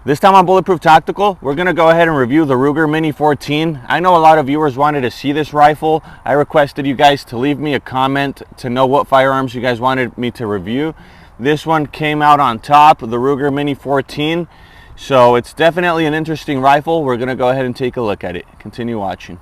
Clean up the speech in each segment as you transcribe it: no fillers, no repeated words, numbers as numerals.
This time on Bulletproof Tactical, we're going to go ahead and review the Ruger Mini 14. I know a lot of viewers wanted to see this rifle. I requested you guys to leave me a comment to know what firearms you guys wanted me to review. This one came out on top, the Ruger Mini 14. So it's definitely an interesting rifle. We're going to go ahead and take a look at it. Continue watching.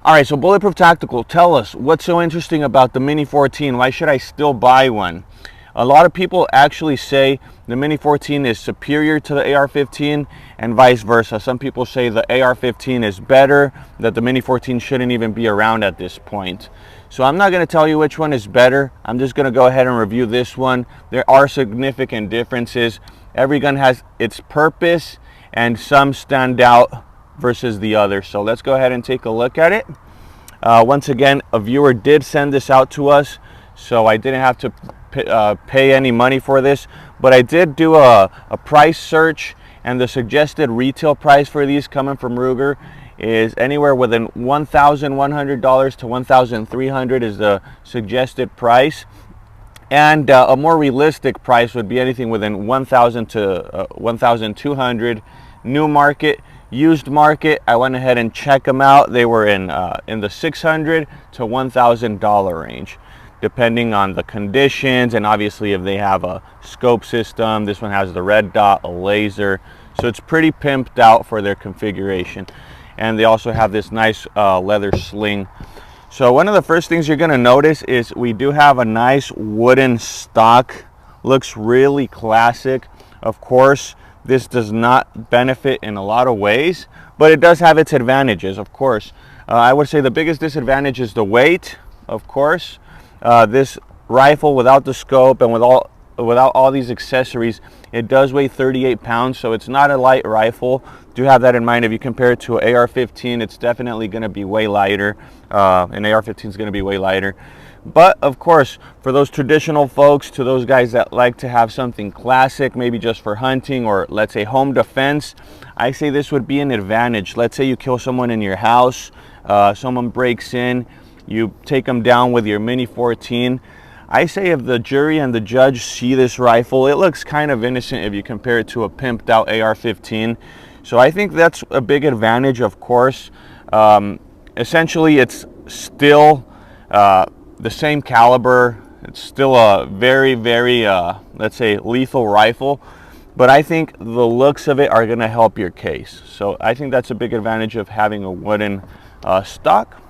All right, so Bulletproof Tactical, tell us what's so interesting about the Mini 14. Why should I still buy one? A lot of people actually say the Mini 14 is superior to the AR-15 and vice versa. Some people say the AR-15 is better, that the Mini 14 shouldn't even be around at this point. So I'm not going to tell you which one is better. I'm just going to go ahead and review this one. There are significant differences. Every gun has its purpose and some stand out versus the other. So let's go ahead and take a look at it. Once again, a viewer did send this out to us, so I didn't have to pay any money for this, but I did do a price search, and the suggested retail price for these coming from Ruger is anywhere within $1,100 to $1,300 is the suggested price. And a more realistic price would be anything within $1,000 to $1,200. New market. Used market, I went ahead and checked them out. They were in the $600 to $1,000 range, depending on the conditions, and obviously if they have a scope system. This one has the red dot, a laser, so it's pretty pimped out for their configuration. And they also have this nice leather sling. So one of the first things you're going to notice is we do have a nice wooden stock. Looks really classic. Of course, this does not benefit in a lot of ways, but it does have its advantages, of course. I would say the biggest disadvantage is the weight, of course. This rifle, without the scope and without all these accessories, it does weigh 38 pounds, so it's not a light rifle. Do have that in mind. If you compare it to an AR-15, it's definitely going to be way lighter. An AR-15 is going to be way lighter. But of course, for those traditional folks, to those guys that like to have something classic, maybe just for hunting or let's say home defense, I say this would be an advantage. Let's say you kill someone in your house, someone breaks in, you take them down with your Mini 14. I say if the jury and the judge see this rifle, it looks kind of innocent if you compare it to a pimped out AR-15. So I think that's a big advantage, of course. Essentially, it's still the same caliber. It's still a very, very, let's say, lethal rifle. But I think the looks of it are going to help your case. So I think that's a big advantage of having a wooden stock.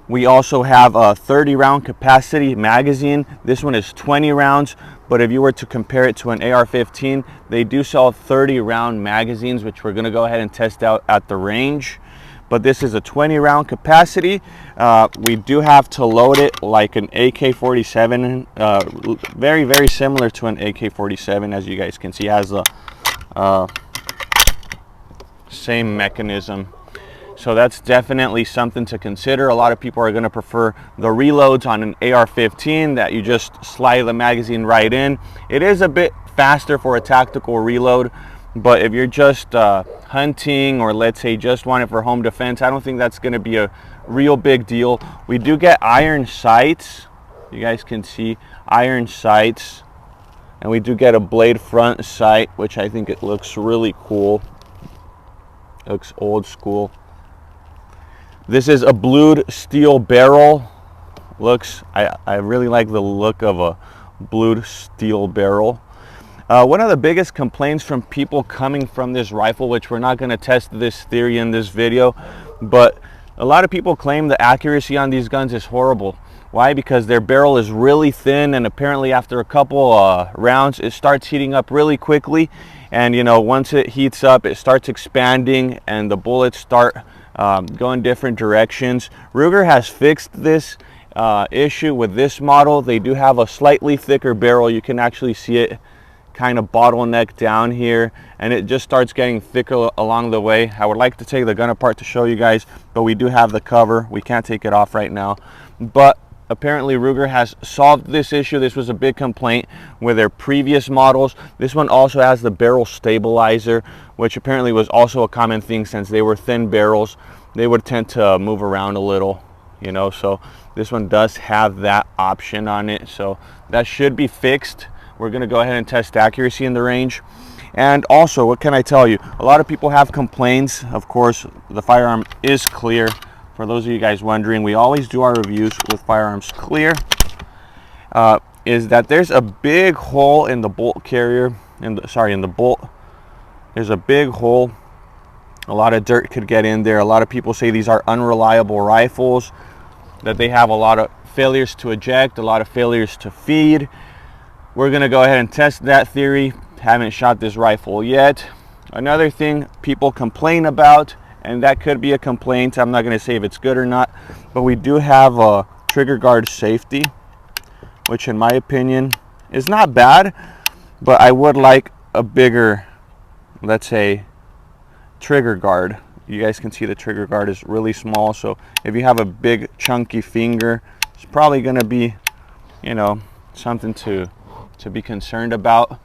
We also have a 30 round capacity magazine. This one is 20 rounds, but if you were to compare it to an AR-15, they do sell 30 round magazines, which we're going to go ahead and test out at the range. But this is a 20 round capacity. We do have to load it like an AK-47, very, very similar to an AK-47, as you guys can see. It has the same mechanism. So that's definitely something to consider. A lot of people are going to prefer the reloads on an AR-15 that you just slide the magazine right in. It is a bit faster for a tactical reload, but if you're just hunting, or let's say just want it for home defense, I don't think that's going to be a real big deal. We do get iron sights. You guys can see iron sights, and we do get a blade front sight, which I think it looks really cool. It looks old school. This is a blued steel barrel. I really like the look of a blued steel barrel. One of the biggest complaints from people coming from this rifle, which we're not going to test this theory in this video, but a lot of people claim the accuracy on these guns is horrible. Why? Because their barrel is really thin, and apparently after a couple rounds it starts heating up really quickly, and you know, once it heats up it starts expanding and the bullets start going different directions. Ruger has fixed this, issue with this model. They do have a slightly thicker barrel. You can actually see it kind of bottleneck down here, and it just starts getting thicker along the way. I would like to take the gun apart to show you guys, but we do have the cover. We can't take it off right now. But apparently Ruger has solved this issue. This was a big complaint with their previous models. This one also has the barrel stabilizer, which apparently was also a common thing since they were thin barrels. They would tend to move around a little, you know, so this one does have that option on it. So that should be fixed. We're going to go ahead and test accuracy in the range. And also, what can I tell you? A lot of people have complaints. Of course, the firearm is clear. For those of you guys wondering, we always do our reviews with firearms clear. Is that there's a big hole in the bolt carrier, in the bolt. There's a big hole. A lot of dirt could get in there. A lot of people say these are unreliable rifles, that they have a lot of failures to eject, a lot of failures to feed. We're gonna go ahead and test that theory. Haven't shot this rifle yet. Another thing people complain about, and that could be a complaint, I'm not gonna say if it's good or not, but we do have a trigger guard safety, which in my opinion is not bad, but I would like a bigger, let's say, trigger guard. You guys can see the trigger guard is really small, so if you have a big chunky finger, it's probably gonna be, you know, something to be concerned about.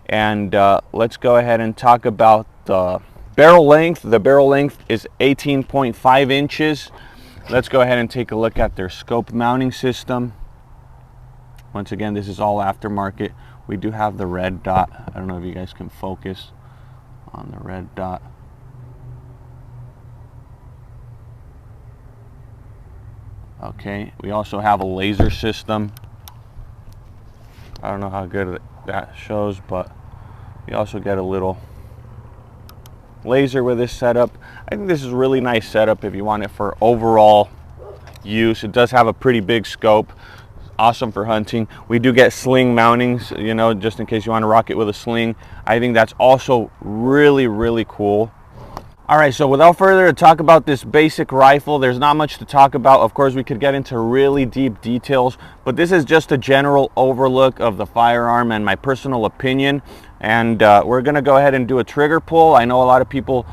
And let's go ahead and talk about the barrel length. The barrel length is 18.5 inches. Let's go ahead and take a look at their scope mounting system. Once again, this is all aftermarket. We do have the red dot. I don't know if you guys can focus on the red dot. Okay, we also have a laser system. I don't know how good that shows, but you also get a little laser with this setup. I think this is a really nice setup if you want it for overall use. It does have a pretty big scope. Awesome for hunting. We do get sling mountings, you know, just in case you want to rock it with a sling. I think that's also really, really cool. All right, so without further ado, talk about this basic rifle. There's not much to talk about. Of course, we could get into really deep details, but this is just a general overlook of the firearm and my personal opinion. And we're gonna go ahead and do a trigger pull. I know a lot of people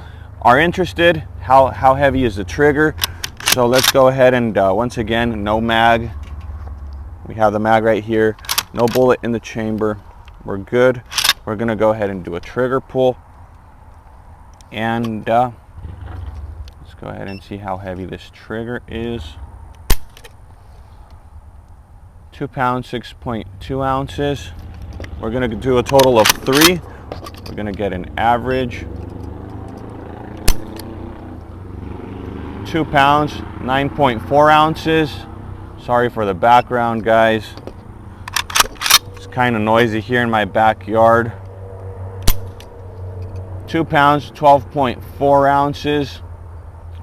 are interested. How heavy is the trigger? So let's go ahead and once again, no mag. We have the mag right here. No bullet in the chamber. We're good. We're gonna go ahead and do a trigger pull. And let's go ahead and see how heavy this trigger is. 2 pounds, 6.2 ounces. We're gonna do a total of 3. We're gonna get an average. 2 pounds, 9.4 ounces. Sorry for the background, guys. It's kind of noisy here in my backyard. 2 pounds, 12.4 ounces.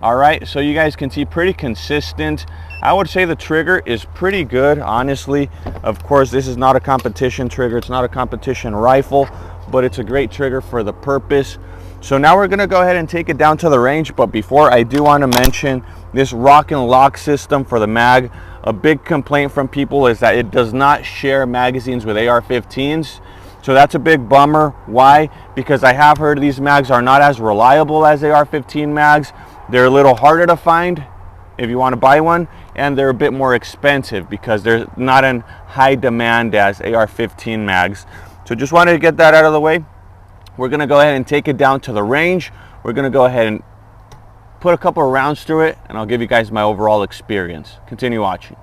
All right, so you guys can see pretty consistent. I would say the trigger is pretty good, honestly. Of course, this is not a competition trigger. It's not a competition rifle, but it's a great trigger for the purpose. So now we're gonna go ahead and take it down to the range. But before, I do wanna mention this rock and lock system for the mag. A big complaint from people is that it does not share magazines with AR-15s. So that's a big bummer. Why? Because I have heard these mags are not as reliable as AR-15 mags. They're a little harder to find if you want to buy one, and they're a bit more expensive because they're not in high demand as AR-15 mags. So just wanted to get that out of the way. We're going to go ahead and take it down to the range. We're going to go ahead and put a couple of rounds through it, and I'll give you guys my overall experience. Continue watching.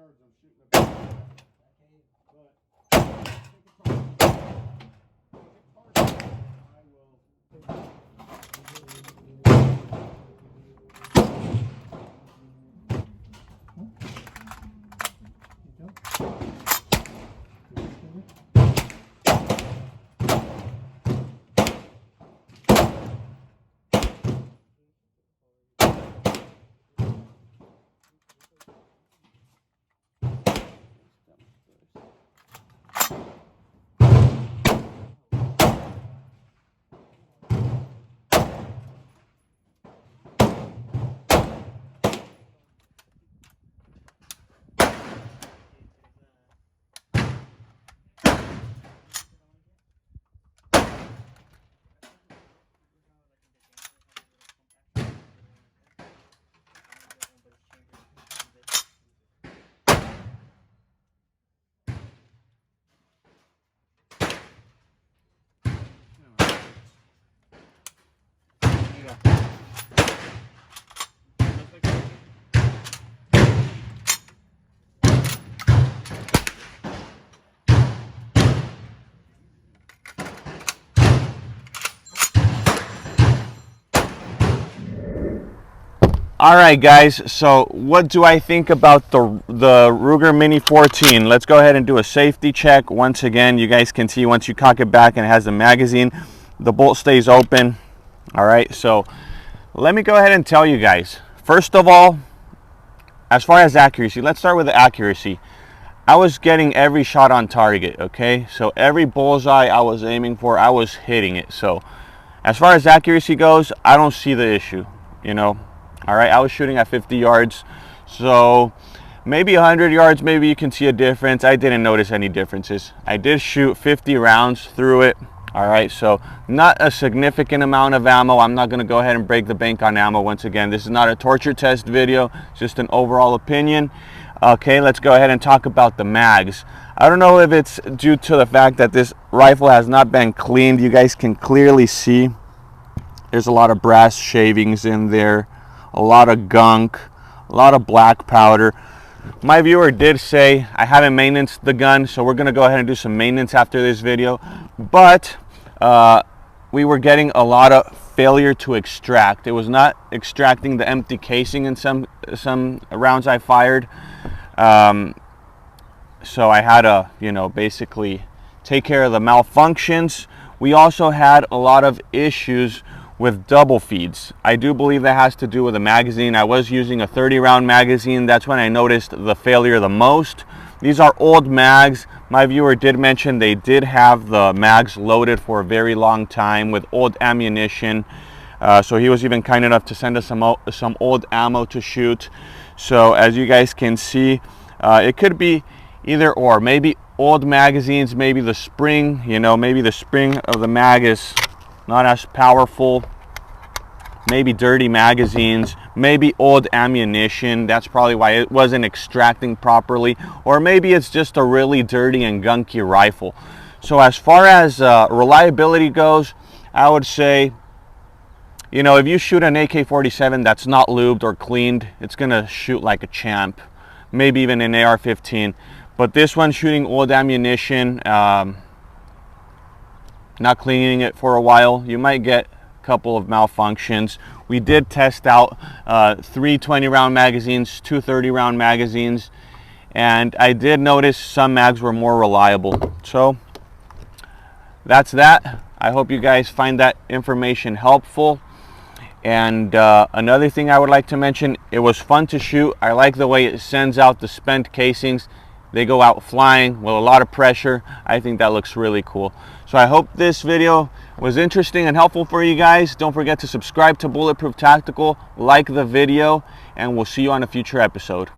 yards I'm shooting a but I will. All right, guys, so what do I think about the Ruger Mini 14? Let's go ahead and do a safety check. Once again, you guys can see once you cock it back and it has the magazine, the bolt stays open. All right, so let me go ahead and tell you guys. First of all, as far as accuracy, let's start with the accuracy. I was getting every shot on target, okay? So every bullseye I was aiming for, I was hitting it. So as far as accuracy goes, I don't see the issue, you know? All right, I was shooting at 50 yards, so maybe 100 yards, maybe you can see a difference. I didn't notice any differences. I did shoot 50 rounds through it. All right, so not a significant amount of ammo. I'm not gonna go ahead and break the bank on ammo. Once again, this is not a torture test video, it's just an overall opinion. Okay, let's go ahead and talk about the mags. I don't know if it's due to the fact that this rifle has not been cleaned. You guys can clearly see there's a lot of brass shavings in there, a lot of gunk, a lot of black powder. My viewer did say I haven't maintenanced the gun, so we're gonna go ahead and do some maintenance after this video. But we were getting a lot of failure to extract. It was not extracting the empty casing in some rounds I fired. So I had to, you know, basically take care of the malfunctions. We also had a lot of issues with double feeds. I do believe that has to do with the magazine. I was using a 30-round magazine. That's when I noticed the failure the most. These are old mags. My viewer did mention they did have the mags loaded for a very long time with old ammunition. So he was even kind enough to send us some old ammo to shoot. So as you guys can see, it could be either or. Maybe old magazines, maybe the spring, you know, maybe the spring of the mag is not as powerful. Maybe dirty magazines, maybe old ammunition. That's probably why it wasn't extracting properly. Or maybe it's just a really dirty and gunky rifle. So as far as reliability goes, I would say, you know, if you shoot an AK-47 that's not lubed or cleaned, it's gonna shoot like a champ. Maybe even an AR-15. But this one, shooting old ammunition, not cleaning it for a while, you might get a couple of malfunctions. We did test out 3 20-round magazines, 2 30-round magazines, and I did notice some mags were more reliable. So that's that. I hope you guys find that information helpful. And another thing I would like to mention, it was fun to shoot. I like the way it sends out the spent casings. They go out flying with a lot of pressure. I think that looks really cool. So I hope this video was interesting and helpful for you guys. Don't forget to subscribe to Bulletproof Tactical, like the video, and we'll see you on a future episode.